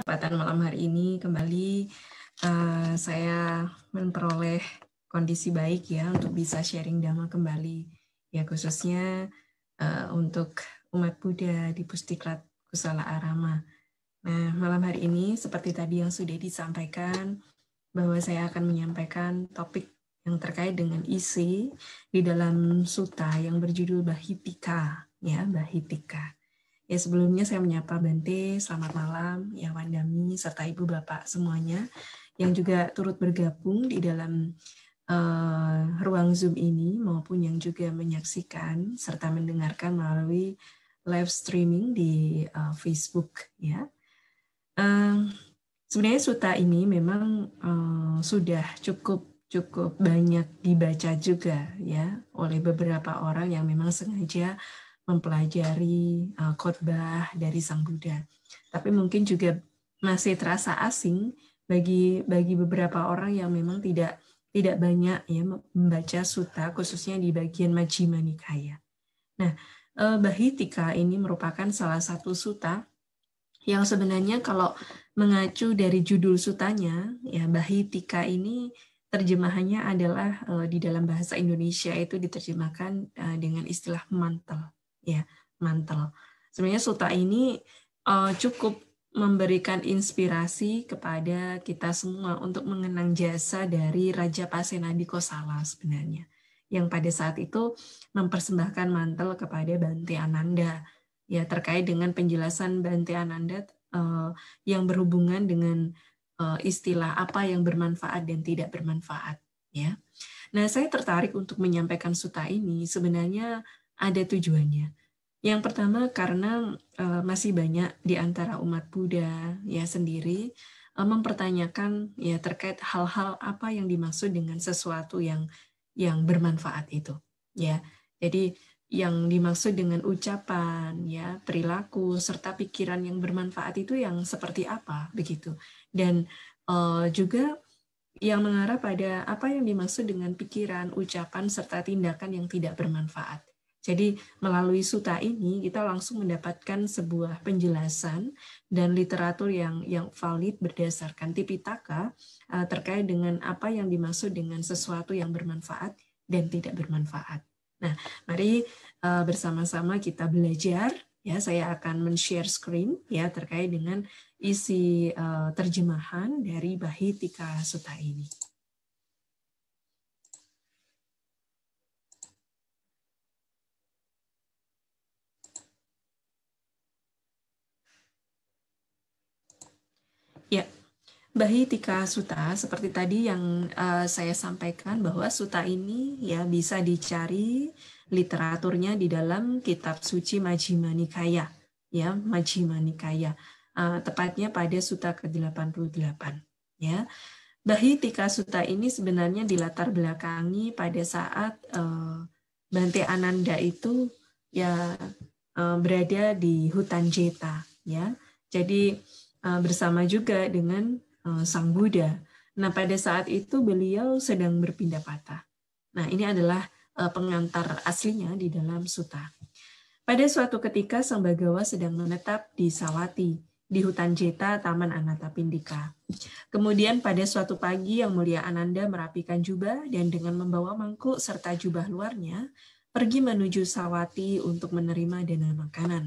kesempatan malam hari ini kembali saya memperoleh kondisi baik ya untuk bisa sharing Dhamma kembali ya, khususnya untuk umat Buddha di Pusdiklat Kusala Arama. Nah, malam hari ini seperti tadi yang sudah disampaikan bahwa saya akan menyampaikan topik yang terkait dengan isi di dalam sutta yang berjudul Bahitika ya, Bahitika. Ya, sebelumnya saya menyapa Bante, selamat malam, ya Wandami, serta Ibu Bapak semuanya yang juga turut bergabung di dalam ruang Zoom ini maupun yang juga menyaksikan serta mendengarkan melalui live streaming di Facebook. Ya, sebenarnya sutta ini memang sudah cukup banyak dibaca juga ya oleh beberapa orang yang memang sengaja mempelajari khotbah dari Sang Buddha. Tapi mungkin juga masih terasa asing bagi beberapa orang yang memang tidak banyak ya membaca sutta, khususnya di bagian Majjhima Nikaya. Nah, Bahitika ini merupakan salah satu sutta yang sebenarnya kalau mengacu dari judul sutanya, ya Bahitika ini terjemahannya adalah di dalam bahasa Indonesia itu diterjemahkan dengan istilah mantel. Ya, mantel. Sebenarnya sutta ini cukup memberikan inspirasi kepada kita semua untuk mengenang jasa dari Raja Pasenadi Kosala sebenarnya, yang pada saat itu mempersembahkan mantel kepada Bante Ananda, ya terkait dengan penjelasan Bante Ananda yang berhubungan dengan istilah apa yang bermanfaat dan tidak bermanfaat. Ya, nah saya tertarik untuk menyampaikan sutta ini sebenarnya ada tujuannya. Yang pertama karena masih banyak di antara umat Buddha ya sendiri mempertanyakan ya terkait hal-hal apa yang dimaksud dengan sesuatu yang bermanfaat itu ya. Jadi yang dimaksud dengan ucapan ya, perilaku serta pikiran yang bermanfaat itu yang seperti apa begitu. Dan juga yang mengarah pada apa yang dimaksud dengan pikiran, ucapan serta tindakan yang tidak bermanfaat. Jadi melalui sutta ini kita langsung mendapatkan sebuah penjelasan dan literatur yang valid berdasarkan Tipitaka terkait dengan apa yang dimaksud dengan sesuatu yang bermanfaat dan tidak bermanfaat. Nah, mari bersama-sama kita belajar. Ya, saya akan men-share screen ya terkait dengan isi terjemahan dari Bahitika Sutta ini. Ya, Bahitika Sutta seperti tadi yang saya sampaikan bahwa sutta ini ya bisa dicari literaturnya di dalam kitab suci Majjhima Nikaya, ya Majjhima Nikaya, tepatnya pada sutta ke-88. Ya, Bahitika Sutta ini sebenarnya dilatar belakangi pada saat Bante Ananda itu ya berada di hutan Jeta, ya. Jadi bersama juga dengan Sang Buddha. Nah, pada saat itu beliau sedang berpindah patah. Nah, ini adalah pengantar aslinya di dalam sutta. Pada suatu ketika Sang Bagawa sedang menetap di Sawati, di hutan Jeta, Taman Anathapindika. Kemudian pada suatu pagi Yang Mulia Ananda merapikan jubah dan dengan membawa mangkuk serta jubah luarnya, pergi menuju Sawati untuk menerima dana makanan.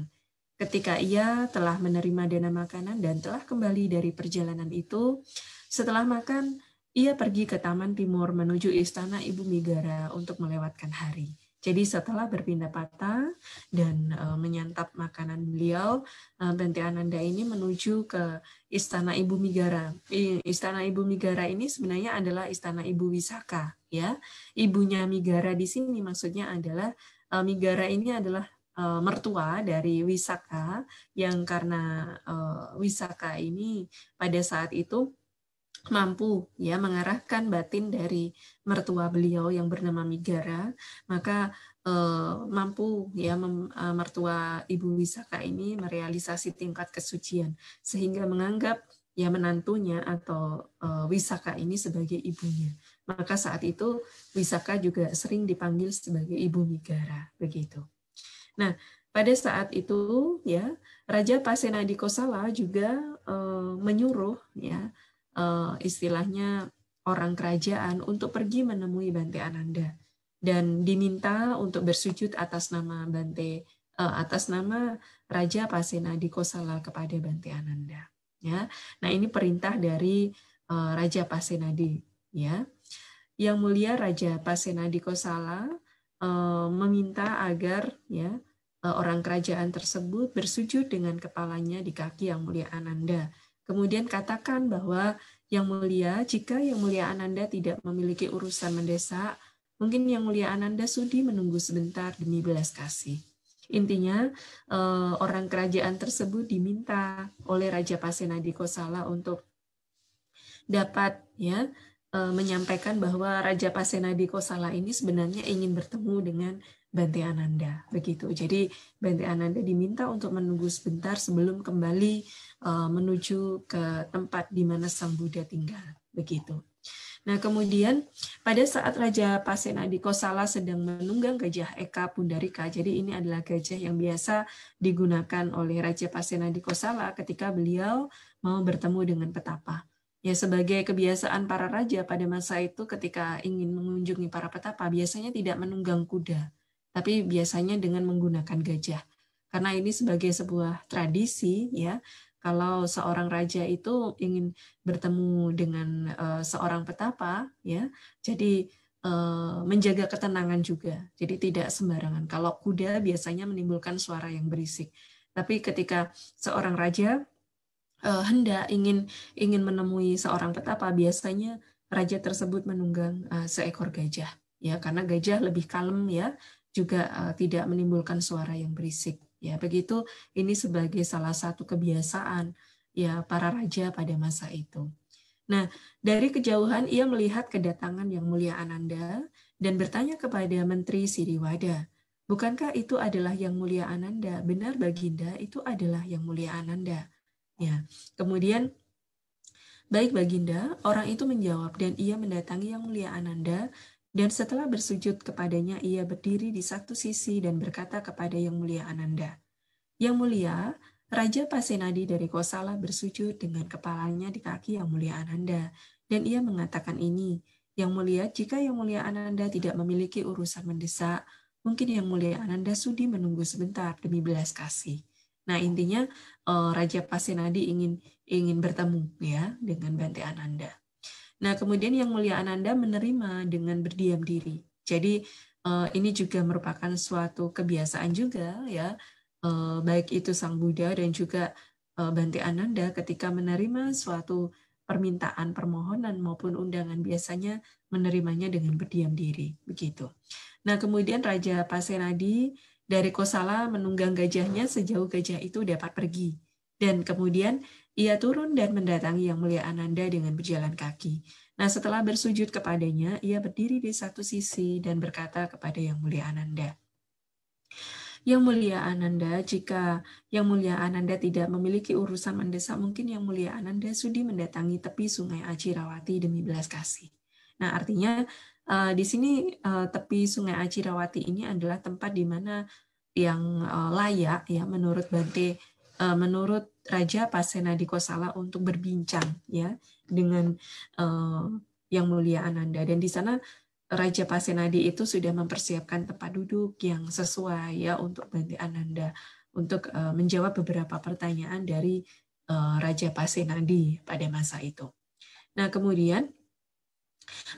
Ketika ia telah menerima dana makanan dan telah kembali dari perjalanan itu, setelah makan, ia pergi ke Taman Timur menuju istana Ibu Migara untuk melewatkan hari. Jadi setelah berpindah patah dan menyantap makanan beliau, Bante Ananda ini menuju ke istana Ibu Migara. Istana Ibu Migara ini sebenarnya adalah istana Ibu Wisaka, ya. Ibunya Migara di sini maksudnya adalah Migara ini adalah mertua dari Wisaka, yang karena Wisaka ini pada saat itu mampu ya mengarahkan batin dari mertua beliau yang bernama Migara, maka mampu ya mertua Ibu Wisaka ini merealisasi tingkat kesucian sehingga menganggap ya menantunya atau Wisaka ini sebagai ibunya. Maka saat itu Wisaka juga sering dipanggil sebagai Ibu Migara begitu. Nah, pada saat itu ya Raja Pasenadi Kosala juga menyuruh ya istilahnya orang kerajaan untuk pergi menemui Bante Ananda dan diminta untuk bersujud atas nama atas nama Raja Pasenadi Kosala kepada Bante Ananda ya. Nah, ini perintah dari Raja Pasenadi ya. Yang mulia Raja Pasenadi Kosala meminta agar ya orang kerajaan tersebut bersujud dengan kepalanya di kaki Yang Mulia Ananda. Kemudian katakan bahwa Yang Mulia, jika Yang Mulia Ananda tidak memiliki urusan mendesak, mungkin Yang Mulia Ananda sudi menunggu sebentar demi belas kasih. Intinya orang kerajaan tersebut diminta oleh Raja Pasenadi Kosala untuk dapat ya menyampaikan bahwa Raja Pasenadi Kosala ini sebenarnya ingin bertemu dengan Bante Ananda, begitu. Jadi Bante Ananda diminta untuk menunggu sebentar sebelum kembali menuju ke tempat di mana Sang Buddha tinggal, begitu. Nah, kemudian pada saat Raja Pasenadi Kosala sedang menunggang gajah Eka Pundarika, jadi ini adalah gajah yang biasa digunakan oleh Raja Pasenadi Kosala ketika beliau mau bertemu dengan petapa. Ya, sebagai kebiasaan para raja pada masa itu ketika ingin mengunjungi para petapa, biasanya tidak menunggang kuda, tapi biasanya dengan menggunakan gajah. Karena ini sebagai sebuah tradisi, ya, kalau seorang raja itu ingin bertemu dengan seorang petapa, ya, jadi menjaga ketenangan juga. Jadi tidak sembarangan. Kalau kuda biasanya menimbulkan suara yang berisik. Tapi ketika seorang raja hendak ingin menemui seorang petapa, biasanya raja tersebut menunggang seekor gajah, ya, karena gajah lebih kalem, ya, juga tidak menimbulkan suara yang berisik, ya. Begitu, ini sebagai salah satu kebiasaan ya para raja pada masa itu. Nah, dari kejauhan ia melihat kedatangan Yang Mulia Ananda dan bertanya kepada Menteri Siriwada, "Bukankah itu adalah Yang Mulia Ananda?" "Benar, Baginda, itu adalah Yang Mulia Ananda." Ya, kemudian, "Baik Baginda," orang itu menjawab, dan ia mendatangi Yang Mulia Ananda, dan setelah bersujud kepadanya, ia berdiri di satu sisi dan berkata kepada Yang Mulia Ananda, "Yang Mulia, Raja Pasenadi dari Kosala bersujud dengan kepalanya di kaki Yang Mulia Ananda, dan ia mengatakan ini, 'Yang Mulia, jika Yang Mulia Ananda tidak memiliki urusan mendesak, mungkin Yang Mulia Ananda sudi menunggu sebentar demi belas kasih.'" Nah, intinya Raja Pasenadi ingin bertemu ya dengan Bante Ananda. Nah, kemudian Yang Mulia Ananda menerima dengan berdiam diri. Jadi ini juga merupakan suatu kebiasaan juga, ya, baik itu Sang Buddha dan juga Bante Ananda ketika menerima suatu permintaan, permohonan maupun undangan, biasanya menerimanya dengan berdiam diri, begitu. Nah, kemudian Raja Pasenadi dari Kosala menunggang gajahnya sejauh gajah itu dapat pergi. Dan kemudian ia turun dan mendatangi Yang Mulia Ananda dengan berjalan kaki. Nah, setelah bersujud kepadanya, ia berdiri di satu sisi dan berkata kepada Yang Mulia Ananda, "Yang Mulia Ananda, jika Yang Mulia Ananda tidak memiliki urusan mendesak, mungkin Yang Mulia Ananda sudi mendatangi tepi Sungai Acirawati demi belas kasih." Nah, artinya di sini tepi Sungai Acirawati ini adalah tempat di mana yang layak, ya, menurut menurut Raja Pasenadi Kosala untuk berbincang, ya, dengan Yang Mulia Ananda. Dan di sana Raja Pasenadi itu sudah mempersiapkan tempat duduk yang sesuai, ya, untuk Bante Ananda untuk menjawab beberapa pertanyaan dari Raja Pasenadi pada masa itu. Nah, kemudian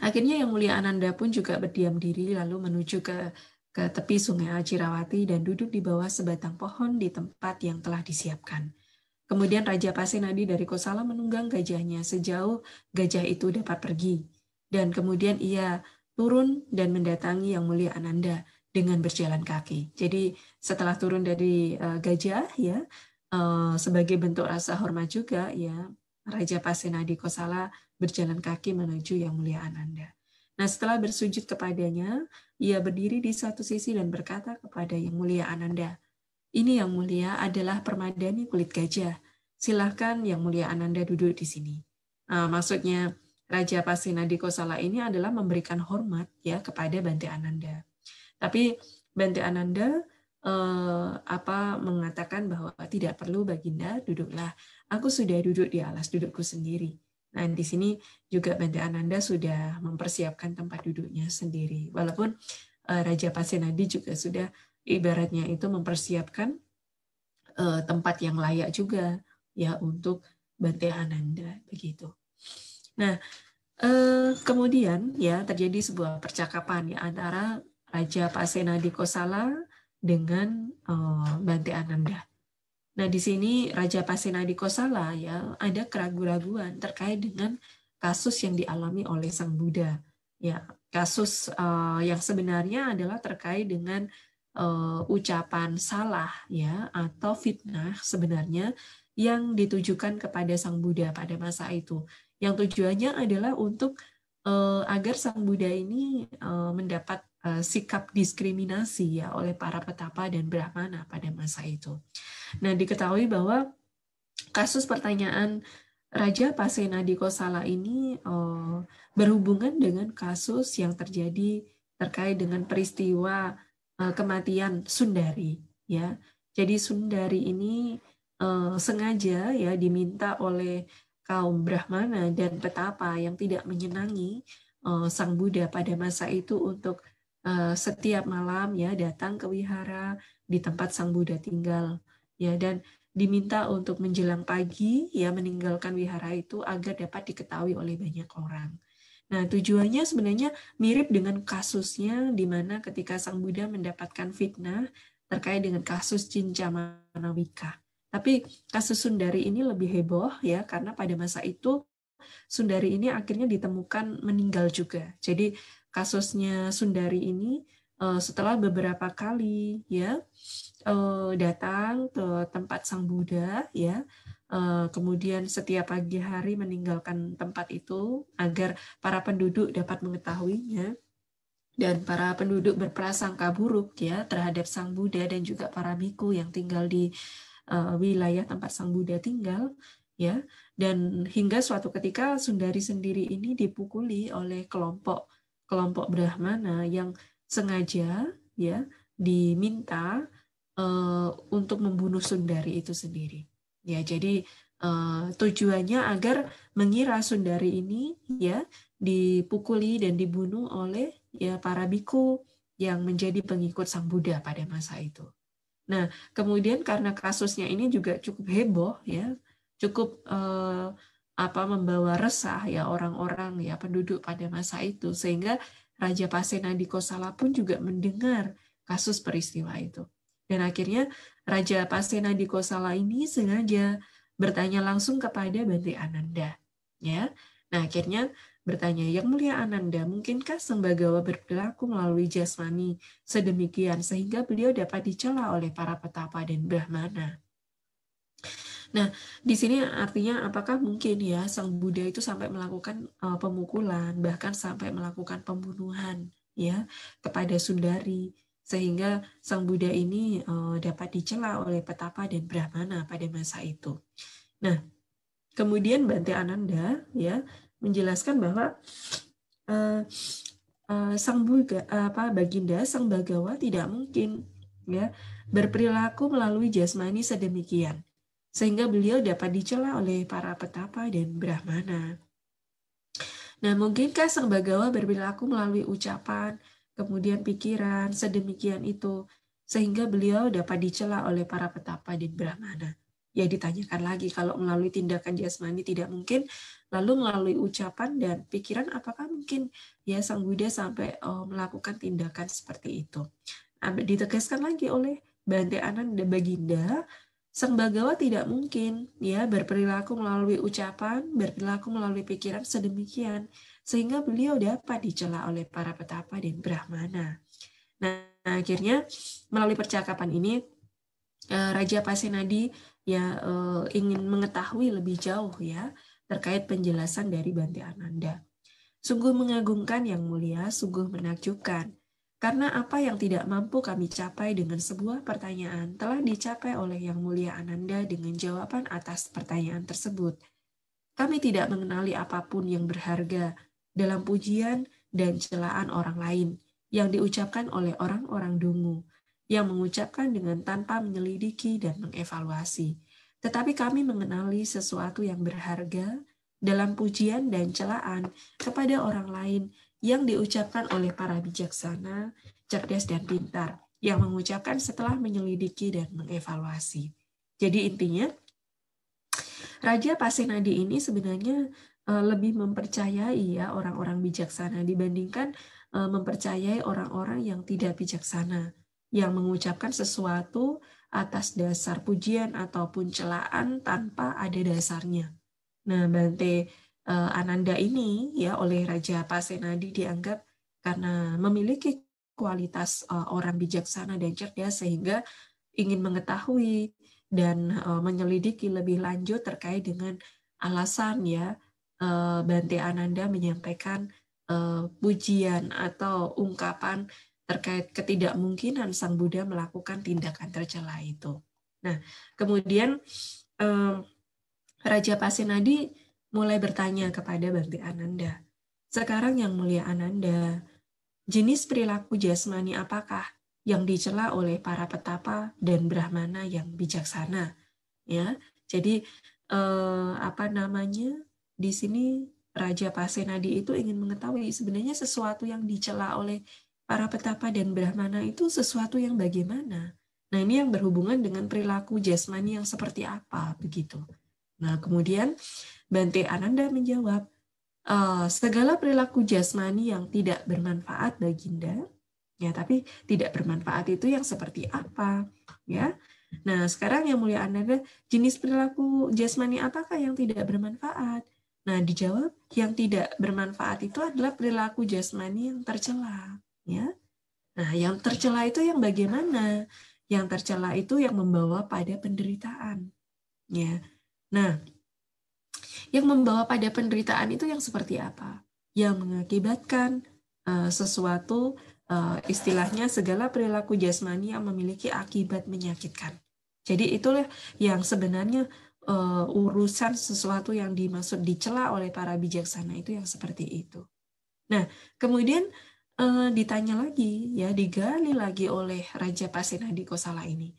akhirnya Yang Mulia Ananda pun juga berdiam diri lalu menuju ke tepi Sungai Acirawati dan duduk di bawah sebatang pohon di tempat yang telah disiapkan. Kemudian Raja Pasenadi dari Kosala menunggang gajahnya sejauh gajah itu dapat pergi. Dan kemudian ia turun dan mendatangi Yang Mulia Ananda dengan berjalan kaki. Jadi setelah turun dari gajah, ya, sebagai bentuk rasa hormat juga, ya, Raja Pasenadi Kosala berjalan kaki menuju Yang Mulia Ananda. Nah, setelah bersujud kepadanya, ia berdiri di satu sisi dan berkata kepada Yang Mulia Ananda, "Ini Yang Mulia adalah permadani kulit gajah. Silahkan Yang Mulia Ananda duduk di sini." Maksudnya Raja Pasenadi Kosala ini adalah memberikan hormat, ya, kepada Bante Ananda. Tapi Bante Ananda mengatakan bahwa tidak perlu Baginda, duduklah. Aku sudah duduk di alas dudukku sendiri. Nah, di sini juga Bante Ananda sudah mempersiapkan tempat duduknya sendiri. Walaupun Raja Pasenadi juga sudah ibaratnya itu mempersiapkan tempat yang layak juga ya untuk Bante Ananda begitu. Nah, kemudian ya terjadi sebuah percakapan ya antara Raja Pasenadi Kosala dengan Bante Ananda. Nah, di sini Raja Pasenadi Kosala ya ada keraguan-raguan terkait dengan kasus yang dialami oleh Sang Buddha. Ya, kasus yang sebenarnya adalah terkait dengan ucapan salah ya atau fitnah sebenarnya yang ditujukan kepada Sang Buddha pada masa itu. Yang tujuannya adalah untuk agar Sang Buddha ini mendapat sikap diskriminasi ya oleh para petapa dan brahmana pada masa itu. Nah, diketahui bahwa kasus pertanyaan Raja Pasenadi Kosala ini berhubungan dengan kasus yang terjadi terkait dengan peristiwa kematian Sundari. Ya, jadi Sundari ini sengaja ya diminta oleh kaum Brahmana dan petapa yang tidak menyenangi Sang Buddha pada masa itu untuk setiap malam ya datang ke wihara di tempat Sang Buddha tinggal. Ya, dan diminta untuk menjelang pagi ya meninggalkan wihara itu agar dapat diketahui oleh banyak orang. Nah, tujuannya sebenarnya mirip dengan kasusnya di mana ketika Sang Buddha mendapatkan fitnah terkait dengan kasus Cincamanawika. Tapi kasus Sundari ini lebih heboh ya karena pada masa itu Sundari ini akhirnya ditemukan meninggal juga. Jadi kasusnya Sundari ini setelah beberapa kali ya datang ke tempat Sang Buddha ya, kemudian setiap pagi hari meninggalkan tempat itu agar para penduduk dapat mengetahuinya dan para penduduk berprasangka buruk ya terhadap Sang Buddha dan juga para biku yang tinggal di wilayah tempat Sang Buddha tinggal ya, dan hingga suatu ketika Sundari sendiri ini dipukuli oleh kelompok Brahmana yang sengaja ya diminta untuk membunuh Sundari itu sendiri. Ya, jadi tujuannya agar mengira Sundari ini ya dipukuli dan dibunuh oleh ya para biku yang menjadi pengikut Sang Buddha pada masa itu. Nah, kemudian karena kasusnya ini juga cukup heboh ya, cukup membawa resah ya orang-orang ya penduduk pada masa itu, sehingga Raja Pasenadi Kosala pun juga mendengar kasus peristiwa itu. Dan akhirnya Raja Pasenadi Kosala ini sengaja bertanya langsung kepada Bante Ananda. Ya, nah akhirnya bertanya, Yang Mulia Ananda, mungkinkah Sang Bagawa berperilaku melalui jasmani sedemikian sehingga beliau dapat dicela oleh para petapa dan brahmana? Nah, di sini artinya apakah mungkin ya Sang Buddha itu sampai melakukan pemukulan, bahkan sampai melakukan pembunuhan ya kepada Sundari, sehingga Sang Buddha ini dapat dicela oleh petapa dan brahmana pada masa itu. Nah, kemudian Bante Ananda ya menjelaskan bahwa Baginda Sang Bagawa tidak mungkin ya berperilaku melalui jasmani sedemikian sehingga beliau dapat dicela oleh para petapa dan brahmana. Nah, mungkinkah Sang Bagawa berperilaku melalui ucapan, kemudian pikiran sedemikian itu sehingga beliau dapat dicela oleh para petapa dan brahmana? Ya, ditanyakan lagi, kalau melalui tindakan jasmani tidak mungkin, lalu melalui ucapan dan pikiran apakah mungkin ya Sang Buddha sampai melakukan tindakan seperti itu? Ditegaskan lagi oleh Bante Ananda Baginda, Sang Bagawa tidak mungkin ya berperilaku melalui ucapan, berperilaku melalui pikiran sedemikian sehingga beliau dapat dicela oleh para petapa dan brahmana. Nah, akhirnya melalui percakapan ini Raja Pasenadi ya ingin mengetahui lebih jauh ya terkait penjelasan dari Bante Ananda. Sungguh mengagumkan Yang Mulia, sungguh menakjubkan. Karena apa yang tidak mampu kami capai dengan sebuah pertanyaan telah dicapai oleh Yang Mulia Ananda dengan jawaban atas pertanyaan tersebut. Kami tidak mengenali apapun yang berharga dalam pujian dan celaan orang lain yang diucapkan oleh orang-orang dungu. yang mengucapkan dengan tanpa menyelidiki dan mengevaluasi. Tetapi kami mengenali sesuatu yang berharga dalam pujian dan celaan kepada orang lain yang diucapkan oleh para bijaksana, cerdas, dan pintar, yang mengucapkan setelah menyelidiki dan mengevaluasi. Jadi intinya, Raja Pasenadi ini sebenarnya lebih mempercayai ya orang-orang bijaksana dibandingkan mempercayai orang-orang yang tidak bijaksana, yang mengucapkan sesuatu atas dasar pujian ataupun celaan tanpa ada dasarnya. Nah, Bante Ananda ini ya oleh Raja Pasenadi dianggap karena memiliki kualitas orang bijaksana dan cerdas sehingga ingin mengetahui dan menyelidiki lebih lanjut terkait dengan alasan ya Bante Ananda menyampaikan pujian atau ungkapan terkait ketidakmungkinan Sang Buddha melakukan tindakan tercela itu. Nah, kemudian Raja Pasenadi mulai bertanya kepada Bante Ananda, sekarang yang mulia Ananda, jenis perilaku jasmani apakah yang dicela oleh para petapa dan brahmana yang bijaksana? Ya, jadi di sini Raja Pasenadi itu ingin mengetahui sebenarnya sesuatu yang dicela oleh para petapa dan brahmana itu sesuatu yang bagaimana. Nah, ini yang berhubungan dengan perilaku jasmani yang seperti apa begitu. Nah, kemudian Bante Ananda menjawab, segala perilaku jasmani yang tidak bermanfaat baginda, ya, tapi tidak bermanfaat itu yang seperti apa, ya? Nah, sekarang yang mulia Ananda, jenis perilaku jasmani apakah yang tidak bermanfaat? Nah, dijawab yang tidak bermanfaat itu adalah perilaku jasmani yang tercela, ya. Nah, yang tercela itu yang bagaimana? Yang tercela itu yang membawa pada penderitaan, ya. Nah, yang membawa pada penderitaan itu yang seperti apa? Yang mengakibatkan sesuatu, istilahnya segala perilaku jasmani yang memiliki akibat menyakitkan. Jadi itulah yang sebenarnya urusan sesuatu yang dimaksud dicela oleh para bijaksana itu yang seperti itu. Nah, kemudian ditanya lagi, ya digali lagi oleh Raja Pasenadi Kosala ini.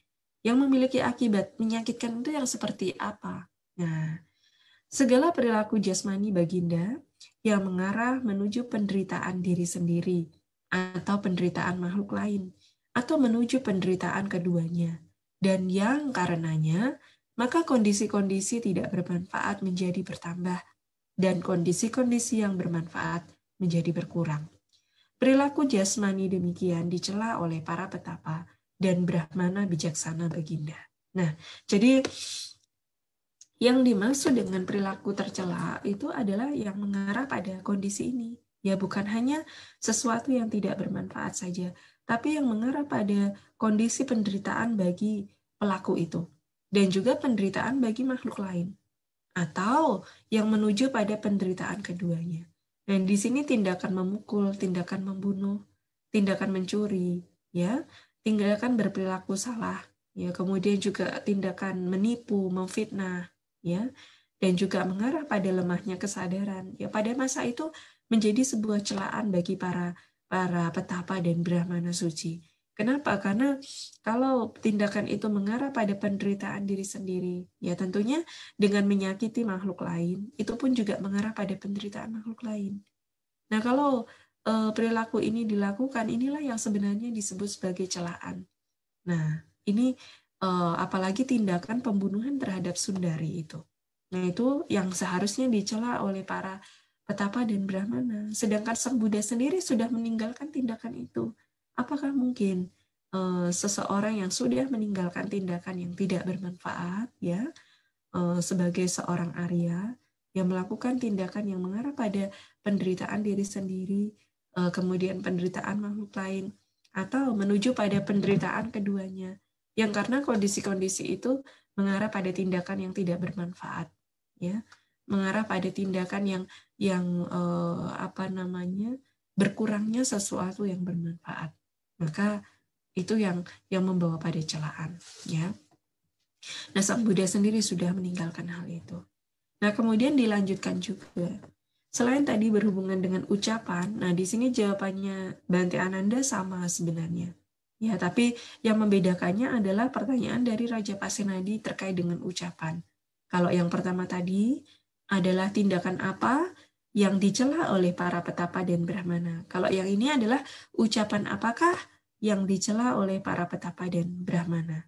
Yang memiliki akibat menyakitkan itu yang seperti apa? Nah, segala perilaku jasmani baginda yang mengarah menuju penderitaan diri sendiri atau penderitaan makhluk lain atau menuju penderitaan keduanya dan yang karenanya maka kondisi-kondisi tidak bermanfaat menjadi bertambah dan kondisi-kondisi yang bermanfaat menjadi berkurang. Perilaku jasmani demikian dicela oleh para petapa dan brahmana bijaksana baginda. Nah, jadi yang dimaksud dengan perilaku tercela itu adalah yang mengarah pada kondisi ini. Ya, bukan hanya sesuatu yang tidak bermanfaat saja, tapi yang mengarah pada kondisi penderitaan bagi pelaku itu. Dan juga penderitaan bagi makhluk lain. Atau yang menuju pada penderitaan keduanya. Dan di sini tindakan memukul, tindakan membunuh, tindakan mencuri, ya, tindakan berperilaku salah, ya, kemudian juga tindakan menipu, memfitnah, ya, dan juga mengarah pada lemahnya kesadaran. Ya, pada masa itu menjadi sebuah celaan bagi para petapa dan brahmana suci. Kenapa? Karena kalau tindakan itu mengarah pada penderitaan diri sendiri, ya tentunya dengan menyakiti makhluk lain, itu pun juga mengarah pada penderitaan makhluk lain. Nah, kalau perilaku ini dilakukan, inilah yang sebenarnya disebut sebagai celaan. Nah, ini apalagi tindakan pembunuhan terhadap Sundari itu. Nah, itu yang seharusnya dicela oleh para petapa dan brahmana. Sedangkan Sang Buddha sendiri sudah meninggalkan tindakan itu. Apakah mungkin seseorang yang sudah meninggalkan tindakan yang tidak bermanfaat, ya, sebagai seorang Arya, yang melakukan tindakan yang mengarah pada penderitaan diri sendiri, kemudian penderitaan makhluk lain, atau menuju pada penderitaan keduanya, yang karena kondisi-kondisi itu mengarah pada tindakan yang tidak bermanfaat, ya, mengarah pada tindakan yang berkurangnya sesuatu yang bermanfaat, maka itu yang membawa pada celaan, ya. Nah, Sang Buddha sendiri sudah meninggalkan hal itu. Nah, kemudian dilanjutkan juga. Selain tadi berhubungan dengan ucapan, nah di sini jawabannya Bante Ananda sama sebenarnya. Ya, tapi yang membedakannya adalah pertanyaan dari Raja Pasenadi terkait dengan ucapan. Kalau yang pertama tadi adalah tindakan apa yang dicela oleh para petapa dan brahmana. Kalau yang ini adalah ucapan apakah yang dicela oleh para petapa dan brahmana.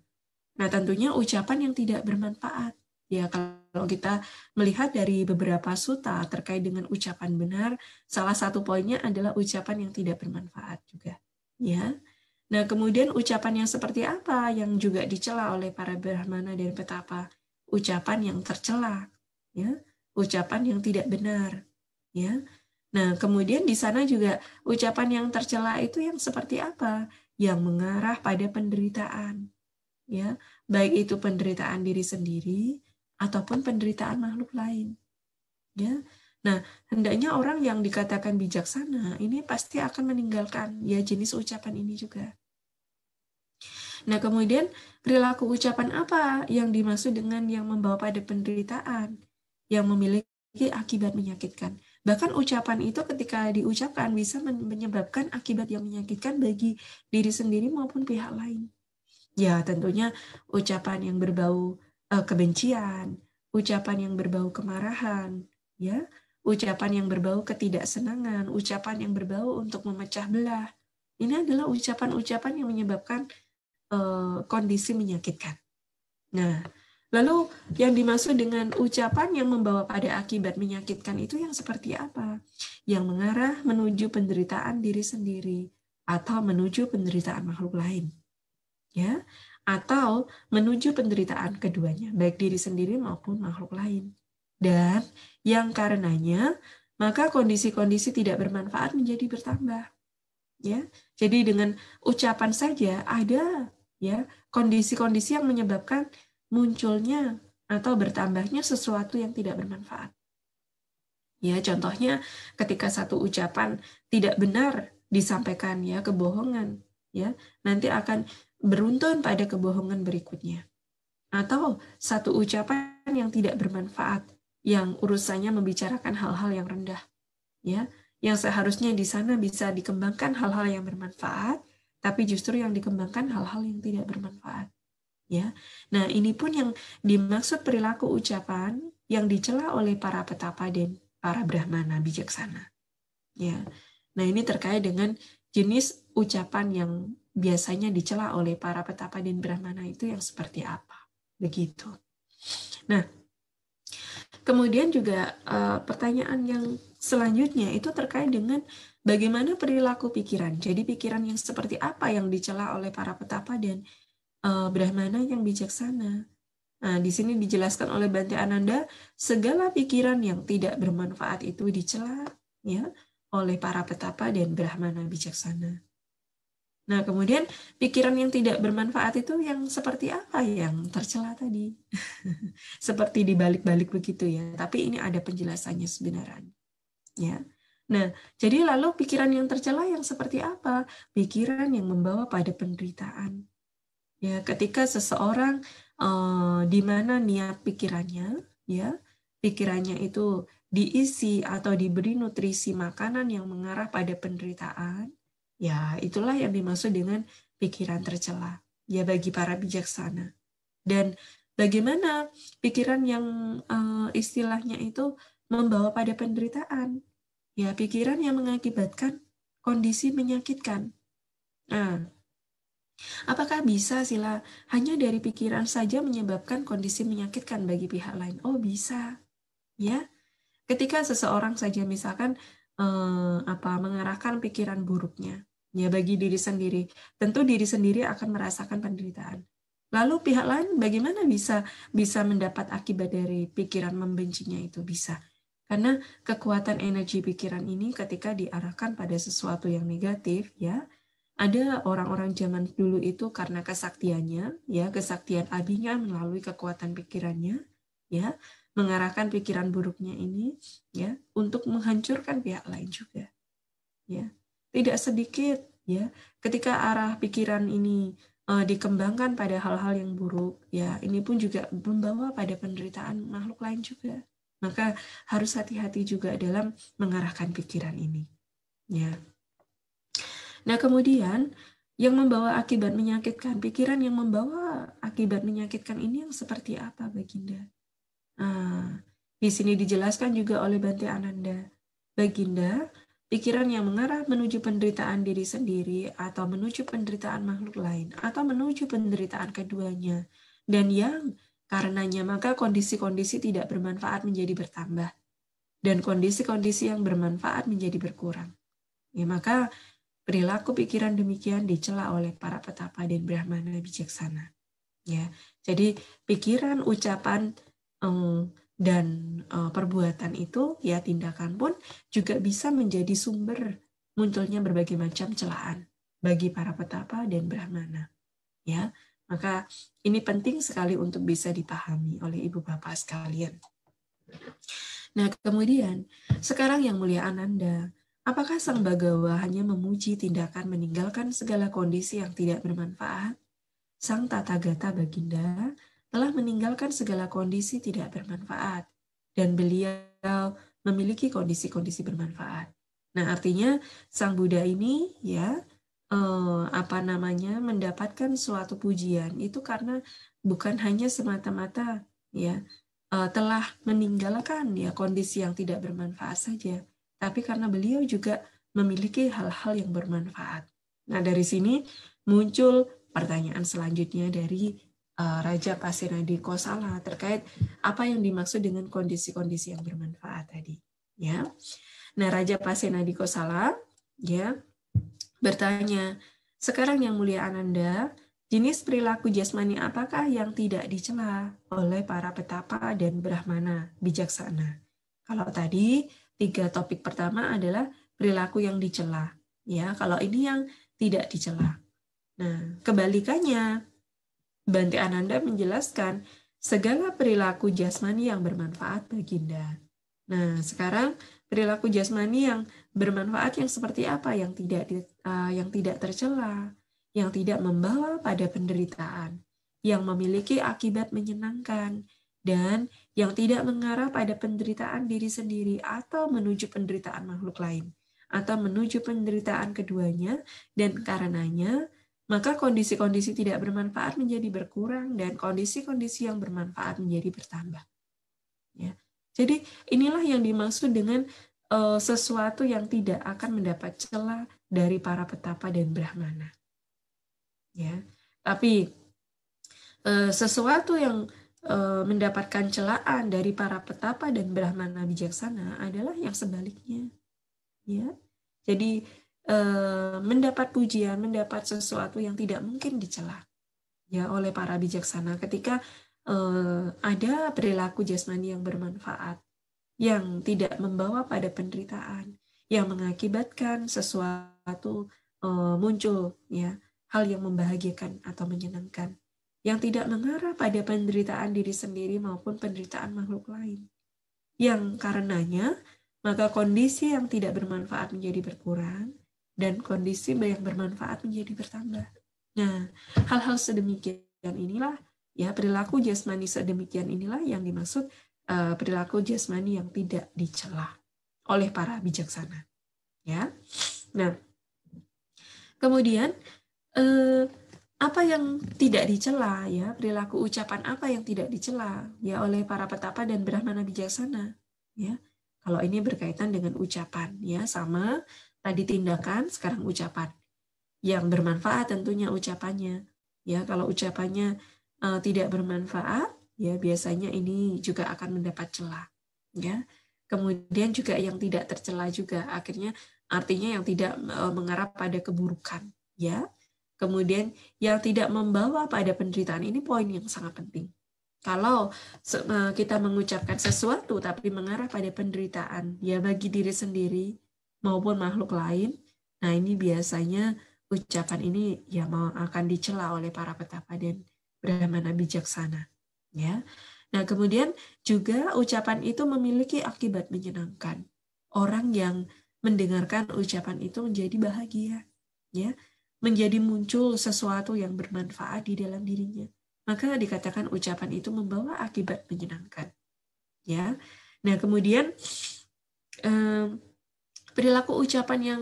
Nah, tentunya ucapan yang tidak bermanfaat. Ya, kalau kita melihat dari beberapa sutta terkait dengan ucapan benar, salah satu poinnya adalah ucapan yang tidak bermanfaat juga. Ya. Nah, kemudian ucapan yang seperti apa yang juga dicela oleh para brahmana dan petapa? Ucapan yang tercela, ya, ucapan yang tidak benar, ya. Nah, kemudian di sana juga ucapan yang tercela itu yang seperti apa? Yang mengarah pada penderitaan, ya, baik itu penderitaan diri sendiri ataupun penderitaan makhluk lain, ya. Nah, hendaknya orang yang dikatakan bijaksana ini pasti akan meninggalkan ya jenis ucapan ini juga. Nah, kemudian perilaku ucapan apa yang dimaksud dengan yang membawa pada penderitaan, yang memiliki akibat menyakitkan. Bahkan ucapan itu ketika diucapkan bisa menyebabkan akibat yang menyakitkan bagi diri sendiri maupun pihak lain. Ya, tentunya ucapan yang berbau kebencian, ucapan yang berbau kemarahan, ya, ucapan yang berbau ketidaksenangan, ucapan yang berbau untuk memecah belah. Ini adalah ucapan-ucapan yang menyebabkan kondisi menyakitkan. Nah, lalu yang dimaksud dengan ucapan yang membawa pada akibat menyakitkan itu yang seperti apa? Yang mengarah menuju penderitaan diri sendiri atau menuju penderitaan makhluk lain. Ya, atau menuju penderitaan keduanya, baik diri sendiri maupun makhluk lain. Dan yang karenanya maka kondisi-kondisi tidak bermanfaat menjadi bertambah. Ya, jadi dengan ucapan saja ada ya kondisi-kondisi yang menyebabkan munculnya atau bertambahnya sesuatu yang tidak bermanfaat. Ya, contohnya ketika satu ucapan tidak benar disampaikan ya kebohongan, ya nanti akan beruntun pada kebohongan berikutnya. Atau satu ucapan yang tidak bermanfaat yang urusannya membicarakan hal-hal yang rendah, ya yang seharusnya di sana bisa dikembangkan hal-hal yang bermanfaat, tapi justru yang dikembangkan hal-hal yang tidak bermanfaat. Ya, nah ini pun yang dimaksud perilaku ucapan yang dicela oleh para petapa dan para brahmana bijaksana. Ya, nah ini terkait dengan jenis ucapan yang biasanya dicela oleh para petapa dan brahmana itu yang seperti apa, begitu. Nah, kemudian juga pertanyaan yang selanjutnya itu terkait dengan bagaimana perilaku pikiran. Jadi pikiran yang seperti apa yang dicela oleh para petapa dan brahmana yang bijaksana. Nah, di sini dijelaskan oleh Bante Ananda, segala pikiran yang tidak bermanfaat itu dicela ya oleh para petapa dan brahmana bijaksana. Nah, kemudian pikiran yang tidak bermanfaat itu yang seperti apa yang tercela tadi? Seperti dibalik-balik begitu ya. Tapi ini ada penjelasannya sebenarnya. Ya. Nah, jadi lalu pikiran yang tercela yang seperti apa? Pikiran yang membawa pada penderitaan. Ya, ketika seseorang di mana niat pikirannya, ya, pikirannya itu diisi atau diberi nutrisi makanan yang mengarah pada penderitaan, ya itulah yang dimaksud dengan pikiran tercela. Ya bagi para bijaksana. Dan bagaimana pikiran yang istilahnya itu membawa pada penderitaan? Ya, pikiran yang mengakibatkan kondisi menyakitkan. Nah, apakah bisa Sila hanya dari pikiran saja menyebabkan kondisi menyakitkan bagi pihak lain? Oh, bisa. Ya. Ketika seseorang saja misalkan mengarahkan pikiran buruknya ya bagi diri sendiri, tentu diri sendiri akan merasakan penderitaan. Lalu pihak lain bagaimana bisa mendapat akibat dari pikiran membencinya itu? Bisa. Karena kekuatan energi pikiran ini ketika diarahkan pada sesuatu yang negatif, ya, ada orang-orang zaman dulu itu karena kesaktiannya, ya, kesaktian abinya melalui kekuatan pikirannya, ya, mengarahkan pikiran buruknya ini, ya, untuk menghancurkan pihak lain juga, ya. Tidak sedikit, ya, ketika arah pikiran ini dikembangkan pada hal-hal yang buruk, ya, ini pun juga membawa pada penderitaan makhluk lain juga. Maka harus hati-hati juga dalam mengarahkan pikiran ini, ya. Nah, kemudian Yang membawa akibat menyakitkan, pikiran yang membawa akibat menyakitkan ini yang seperti apa, Baginda? Nah, di sini dijelaskan juga oleh Bante Ananda. Baginda, pikiran yang mengarah menuju penderitaan diri sendiri atau menuju penderitaan makhluk lain atau menuju penderitaan keduanya, dan yang karenanya maka kondisi-kondisi tidak bermanfaat menjadi bertambah dan kondisi-kondisi yang bermanfaat menjadi berkurang. Ya, maka perilaku pikiran demikian dicela oleh para petapa dan brahmana bijaksana. Ya, jadi pikiran, ucapan, dan perbuatan itu, ya tindakan pun juga bisa menjadi sumber munculnya berbagai macam celaan bagi para petapa dan brahmana. Ya, maka ini penting sekali untuk bisa dipahami oleh ibu bapak sekalian. Nah, kemudian sekarang yang mulia Ananda, apakah Sang Bagawa hanya memuji tindakan meninggalkan segala kondisi yang tidak bermanfaat? Sang Tathagata Baginda telah meninggalkan segala kondisi tidak bermanfaat dan beliau memiliki kondisi-kondisi bermanfaat. Nah, artinya Sang Buddha ini ya mendapatkan suatu pujian itu karena bukan hanya semata-mata ya telah meninggalkan ya kondisi yang tidak bermanfaat saja, tapi karena beliau juga memiliki hal-hal yang bermanfaat. Nah, dari sini muncul pertanyaan selanjutnya dari Raja Pasenadi Kosala terkait apa yang dimaksud dengan kondisi-kondisi yang bermanfaat tadi, ya. Nah, Raja Pasenadi Kosala ya bertanya, sekarang yang mulia Ananda, jenis perilaku jasmani apakah yang tidak dicela oleh para petapa dan brahmana bijaksana? Kalau tadi 3 topik pertama adalah perilaku yang dicela, ya. Kalau ini yang tidak dicela. Nah, kebalikannya, Bante Ananda menjelaskan segala perilaku jasmani yang bermanfaat Baginda. Nah, sekarang perilaku jasmani yang bermanfaat yang seperti apa, yang tidak tercela, yang tidak membawa pada penderitaan, yang memiliki akibat menyenangkan, dan yang tidak mengarah pada penderitaan diri sendiri atau menuju penderitaan makhluk lain, atau menuju penderitaan keduanya, dan karenanya maka kondisi-kondisi tidak bermanfaat menjadi berkurang dan kondisi-kondisi yang bermanfaat menjadi bertambah. Ya. Jadi inilah yang dimaksud dengan sesuatu yang tidak akan mendapat celah dari para petapa dan brahmana. Ya, tapi sesuatu yang mendapatkan celaan dari para petapa dan brahmana bijaksana adalah yang sebaliknya. Ya, jadi mendapat pujian, mendapat sesuatu yang tidak mungkin dicela ya oleh para bijaksana ketika ada perilaku jasmani yang bermanfaat, yang tidak membawa pada penderitaan, yang mengakibatkan sesuatu muncul ya hal yang membahagiakan atau menyenangkan, yang tidak mengarah pada penderitaan diri sendiri maupun penderitaan makhluk lain, yang karenanya maka kondisi yang tidak bermanfaat menjadi berkurang dan kondisi yang bermanfaat menjadi bertambah. Nah, hal-hal sedemikian inilah ya perilaku jasmani sedemikian inilah yang dimaksud perilaku jasmani yang tidak dicela oleh para bijaksana. Ya. Nah, kemudian apa yang tidak dicela ya, perilaku ucapan apa yang tidak dicela ya oleh para petapa dan brahmana bijaksana ya. Kalau ini berkaitan dengan ucapan ya, sama tadi tindakan, sekarang ucapan. Yang bermanfaat tentunya ucapannya. Ya, kalau ucapannya tidak bermanfaat, ya biasanya ini juga akan mendapat celah. Ya. Kemudian juga yang tidak tercela juga, akhirnya artinya yang tidak mengarah pada keburukan. Ya. Kemudian yang tidak membawa pada penderitaan, ini poin yang sangat penting. Kalau kita mengucapkan sesuatu tapi mengarah pada penderitaan ya bagi diri sendiri maupun makhluk lain, nah ini biasanya ucapan ini ya akan dicela oleh para petapa dan brahmana bijaksana. Ya. Nah, kemudian juga ucapan itu memiliki akibat menyenangkan. Orang yang mendengarkan ucapan itu menjadi bahagia, ya, menjadi muncul sesuatu yang bermanfaat di dalam dirinya. Maka dikatakan ucapan itu membawa akibat menyenangkan. Ya. Nah, kemudian Perilaku ucapan yang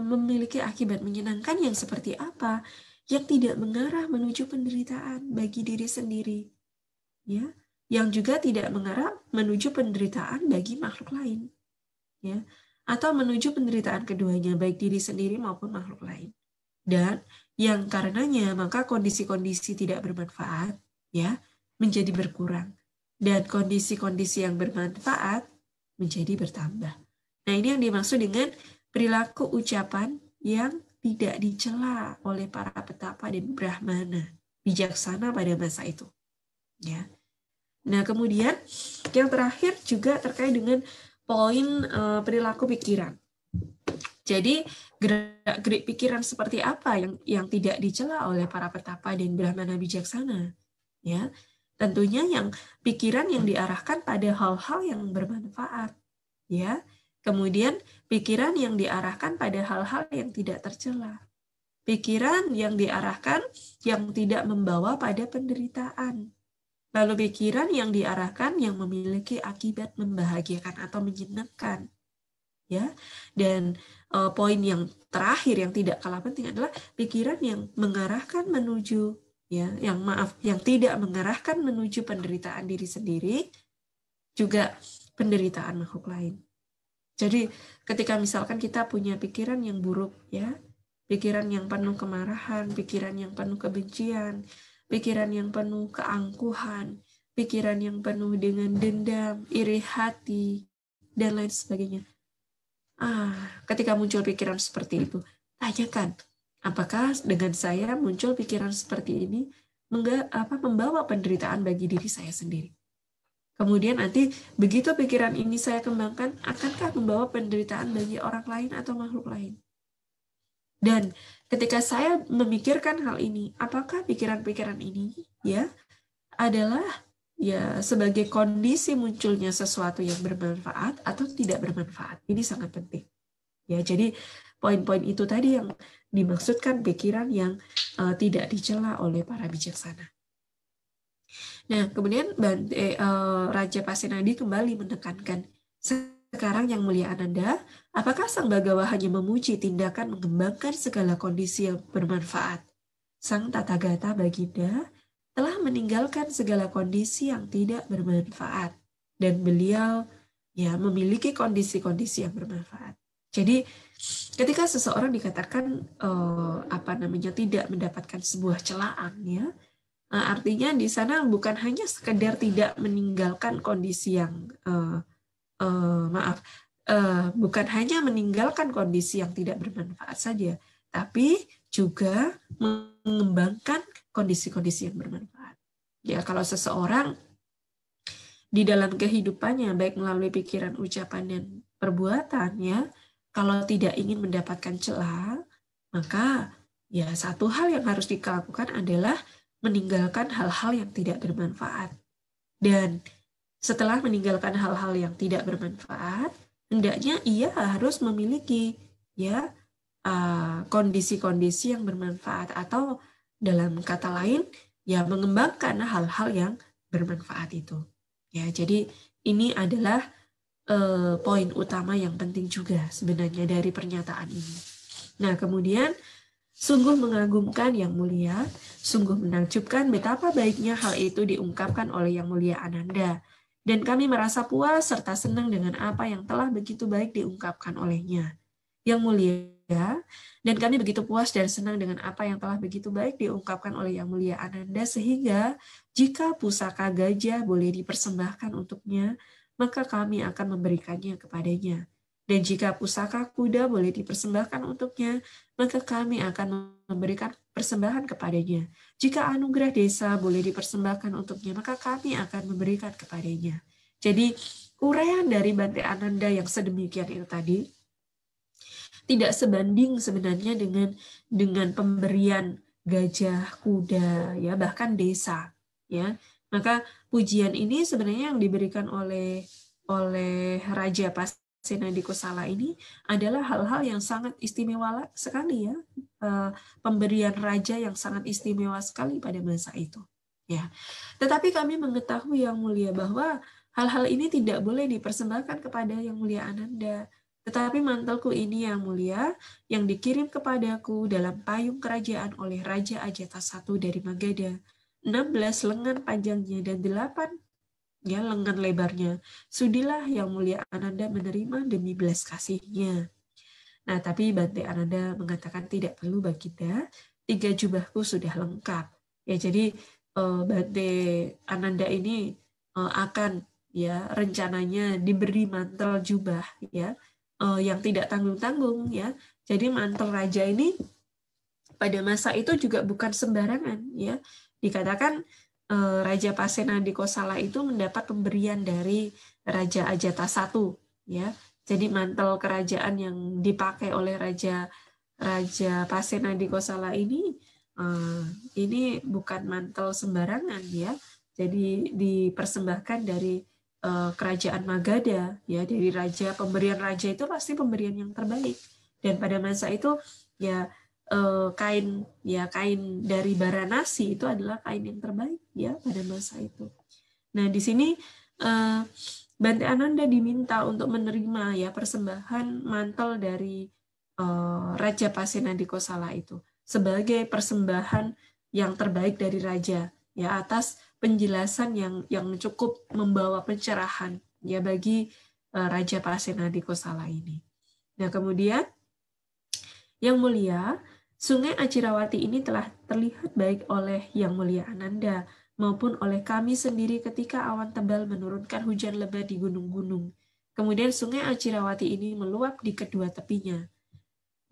memiliki akibat menyenangkan yang seperti apa? Yang tidak mengarah menuju penderitaan bagi diri sendiri, ya, yang juga tidak mengarah menuju penderitaan bagi makhluk lain, ya, atau menuju penderitaan keduanya baik diri sendiri maupun makhluk lain. Dan yang karenanya maka kondisi-kondisi tidak bermanfaat, ya, menjadi berkurang, dan kondisi-kondisi yang bermanfaat menjadi bertambah. Nah, ini yang dimaksud dengan perilaku ucapan yang tidak dicela oleh para petapa dan brahmana bijaksana pada masa itu, ya. Nah, kemudian yang terakhir juga terkait dengan poin perilaku pikiran. Jadi gerak-gerik pikiran seperti apa yang tidak dicela oleh para petapa dan brahmana bijaksana, ya. Tentunya yang pikiran yang diarahkan pada hal-hal yang bermanfaat, ya. Kemudian pikiran yang diarahkan pada hal-hal yang tidak tercela. Pikiran yang diarahkan yang tidak membawa pada penderitaan. Lalu pikiran yang diarahkan yang memiliki akibat membahagiakan atau menyenangkan. Ya. Dan poin yang terakhir yang tidak kalah penting adalah pikiran yang mengarahkan menuju, ya, yang tidak mengarahkan menuju penderitaan diri sendiri, juga penderitaan makhluk lain. Jadi ketika misalkan kita punya pikiran yang buruk, ya, pikiran yang penuh kemarahan, pikiran yang penuh kebencian, pikiran yang penuh keangkuhan, pikiran yang penuh dengan dendam, iri hati, dan lain sebagainya. Ketika muncul pikiran seperti itu, tanyakan, apakah dengan saya muncul pikiran seperti ini membawa penderitaan bagi diri saya sendiri? Kemudian nanti begitu pikiran ini saya kembangkan, akankah membawa penderitaan bagi orang lain atau makhluk lain? Dan ketika saya memikirkan hal ini, apakah pikiran-pikiran ini, ya, adalah, ya, sebagai kondisi munculnya sesuatu yang bermanfaat atau tidak bermanfaat? Ini sangat penting. Ya, jadi poin-poin itu tadi yang dimaksudkan pikiran yang tidak dicela oleh para bijaksana. Nah, kemudian Raja Pasenadi kembali menekankan, sekarang Yang Mulia Ananda, apakah Sang Bagawa hanya memuji tindakan mengembangkan segala kondisi yang bermanfaat? Sang Tathagata Baginda telah meninggalkan segala kondisi yang tidak bermanfaat, dan beliau, ya, memiliki kondisi-kondisi yang bermanfaat. Jadi ketika seseorang dikatakan tidak mendapatkan sebuah celaan, ya, artinya di sana bukan hanya sekedar tidak meninggalkan kondisi yang bukan hanya meninggalkan kondisi yang tidak bermanfaat saja, tapi juga mengembangkan kondisi-kondisi yang bermanfaat. Ya, kalau seseorang di dalam kehidupannya baik melalui pikiran, ucapan, dan perbuatannya, kalau tidak ingin mendapatkan celah, maka ya satu hal yang harus dilakukan adalah meninggalkan hal-hal yang tidak bermanfaat. Dan setelah meninggalkan hal-hal yang tidak bermanfaat, hendaknya ia harus memiliki, ya, kondisi-kondisi yang bermanfaat, atau dalam kata lain, ya, mengembangkan hal-hal yang bermanfaat itu. Ya, jadi ini adalah poin utama yang penting juga sebenarnya dari pernyataan ini. Nah, kemudian sungguh mengagumkan Yang Mulia, sungguh menakjubkan betapa baiknya hal itu diungkapkan oleh Yang Mulia Ananda. Dan kami merasa puas serta senang dengan apa yang telah begitu baik diungkapkan olehnya. Yang Mulia, dan kami begitu puas dan senang dengan apa yang telah begitu baik diungkapkan oleh Yang Mulia Ananda, sehingga jika pusaka gajah boleh dipersembahkan untuknya, maka kami akan memberikannya kepadanya. Dan jika pusaka kuda boleh dipersembahkan untuknya, maka kami akan memberikan persembahan kepadanya. Jika anugerah desa boleh dipersembahkan untuknya, maka kami akan memberikan kepadanya. Jadi, uraian dari Bante Ananda yang sedemikian itu tadi tidak sebanding sebenarnya dengan pemberian gajah, kuda, ya, bahkan desa, ya. Maka pujian ini sebenarnya yang diberikan oleh Raja Pasenadi Kosala ini adalah hal-hal yang sangat istimewa sekali, ya. Pemberian raja yang sangat istimewa sekali pada masa itu, ya. Tetapi kami mengetahui Yang Mulia bahwa hal-hal ini tidak boleh dipersembahkan kepada Yang Mulia Ananda, Tetapi mantelku ini yang mulia, yang dikirim kepadaku dalam payung kerajaan oleh Raja Ajatasattu dari Magadha, 16 lengan panjangnya dan 8 ya lengan lebarnya. Sudilah yang mulia Ananda menerima demi belas kasihnya. Nah, tapi Bante Ananda mengatakan tidak perlu Baginda, 3 jubahku sudah lengkap. Ya, jadi Bante Ananda ini akan ya rencananya diberi mantel jubah ya yang tidak tanggung-tanggung ya. Jadi mantel raja ini pada masa itu juga bukan sembarangan ya. Dikatakan Raja Pasenadi Kosala itu mendapat pemberian dari Raja Ajatasattu ya. Jadi mantel kerajaan yang dipakai oleh Raja Pasenadi Kosala ini bukan mantel sembarangan ya. Jadi dipersembahkan dari kerajaan Magadha ya, dari raja. Pemberian raja itu pasti pemberian yang terbaik. Dan pada masa itu ya kain dari Baranasi itu adalah kain yang terbaik ya pada masa itu. Nah, di sini Bante Ananda diminta untuk menerima ya persembahan mantel dari Raja Pasenadi Kosala itu sebagai persembahan yang terbaik dari raja ya atas penjelasan yang cukup membawa pencerahan ya bagi Raja Pasenadi Kosala ini. Nah, kemudian yang mulia, Sungai Acirawati ini telah terlihat baik oleh Yang Mulia Ananda maupun oleh kami sendiri ketika awan tebal menurunkan hujan lebat di gunung-gunung. Kemudian Sungai Acirawati ini meluap di kedua tepinya.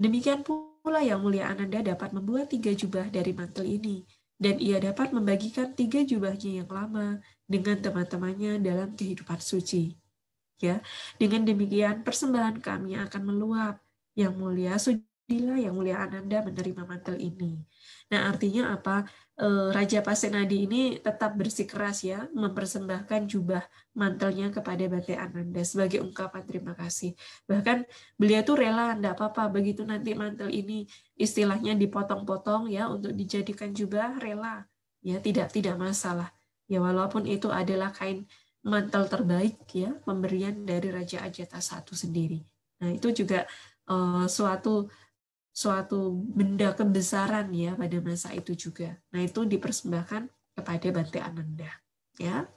Demikian pula Yang Mulia Ananda dapat membuat 3 jubah dari mantel ini, dan ia dapat membagikan 3 jubahnya yang lama dengan teman-temannya dalam kehidupan suci. Ya, dengan demikian persembahan kami akan meluap. Yang Mulia Sudilah Yang Mulia Ananda menerima mantel ini. Nah, artinya apa? Raja Pasenadi ini tetap bersikeras ya mempersembahkan jubah mantelnya kepada Bante Ananda sebagai ungkapan terima kasih. Bahkan beliau tuh rela, enggak apa-apa begitu nanti mantel ini istilahnya dipotong-potong ya untuk dijadikan jubah, rela. Ya, tidak masalah. Ya, walaupun itu adalah kain mantel terbaik ya pemberian dari Raja Ajatasattu sendiri. Nah, itu juga suatu benda kebesaran ya pada masa itu juga. Nah, itu dipersembahkan kepada Bante Ananda ya.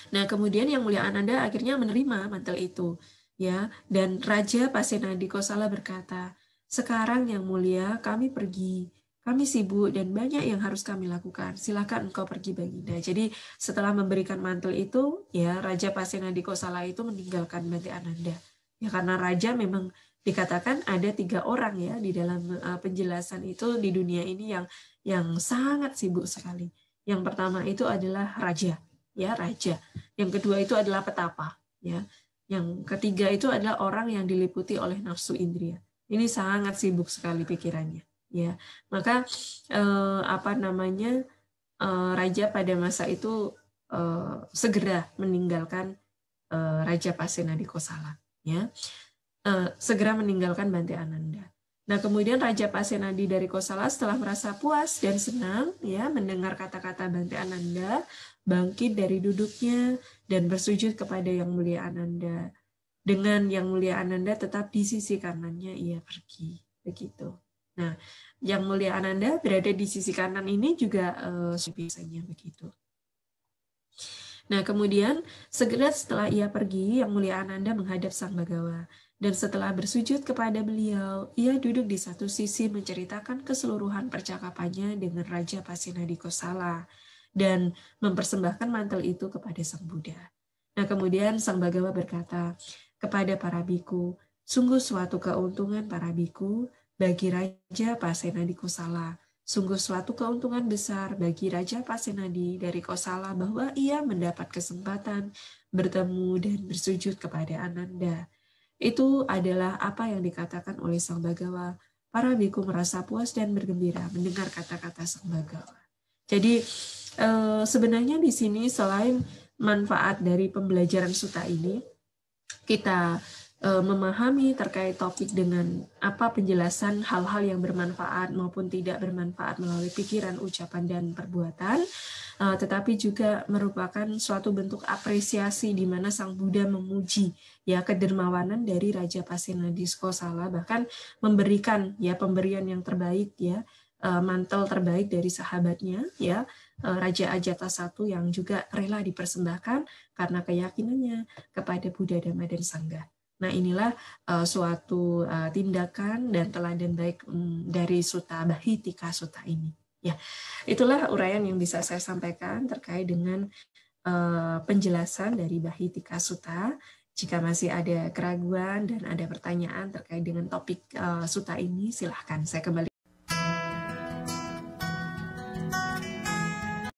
Nah, kemudian Yang Mulia Ananda akhirnya menerima mantel itu ya, dan Raja Pasenadi Kosala berkata, "Sekarang Yang Mulia, kami pergi. Kami sibuk dan banyak yang harus kami lakukan. Silakan engkau pergi Baginda." Jadi setelah memberikan mantel itu, ya Raja Pasenadi Kosala itu meninggalkan Bante Ananda. Ya karena raja memang dikatakan ada 3 orang ya di dalam penjelasan itu di dunia ini yang sangat sibuk sekali. Yang pertama itu adalah raja, ya raja. Yang kedua itu adalah petapa, ya. Yang ketiga itu adalah orang yang diliputi oleh nafsu indria. Ini sangat sibuk sekali pikirannya, ya. Maka raja pada masa itu segera meninggalkan Raja Pasenadi Kosala, ya. Segera meninggalkan Bante Ananda. Nah, kemudian Raja Pasenadi dari Kosala setelah merasa puas dan senang ya mendengar kata-kata Bante Ananda, bangkit dari duduknya dan bersujud kepada Yang Mulia Ananda. Dengan Yang Mulia Ananda tetap di sisi kanannya, ia pergi. Begitu. Nah, Yang Mulia Ananda berada di sisi kanan ini juga biasanya begitu. Nah, kemudian segera setelah ia pergi, Yang Mulia Ananda menghadap Sang Bagawa. Dan setelah bersujud kepada beliau, ia duduk di satu sisi menceritakan keseluruhan percakapannya dengan Raja Pasenadi Kosala dan mempersembahkan mantel itu kepada Sang Buddha. Nah, kemudian Sang Bagawa berkata kepada para biku, sungguh suatu keuntungan para biku bagi Raja Pasenadi Kosala. Sungguh suatu keuntungan besar bagi Raja Pasenadi dari Kosala bahwa ia mendapat kesempatan bertemu dan bersujud kepada Ananda. Itu adalah apa yang dikatakan oleh Sang Bagawa. Para biku merasa puas dan bergembira mendengar kata-kata Sang Bagawa. Jadi sebenarnya di sini selain manfaat dari pembelajaran sutta ini, kita memahami terkait topik dengan apa penjelasan hal-hal yang bermanfaat maupun tidak bermanfaat melalui pikiran, ucapan, dan perbuatan, tetapi juga merupakan suatu bentuk apresiasi di mana Sang Buddha memuji ya kedermawanan dari Raja Pasenadi Kosala, bahkan memberikan ya pemberian yang terbaik ya, mantel terbaik dari sahabatnya ya, Raja Ajata I yang juga rela dipersembahkan karena keyakinannya kepada Buddha, Dhamma, dan Sangha. Nah, inilah suatu tindakan dan teladan baik dari Sutta Bahitika Sutta ini. Ya, itulah uraian yang bisa saya sampaikan terkait dengan penjelasan dari Bahitika Sutta. Jika masih ada keraguan dan ada pertanyaan terkait dengan topik sutta ini, silahkan saya kembali.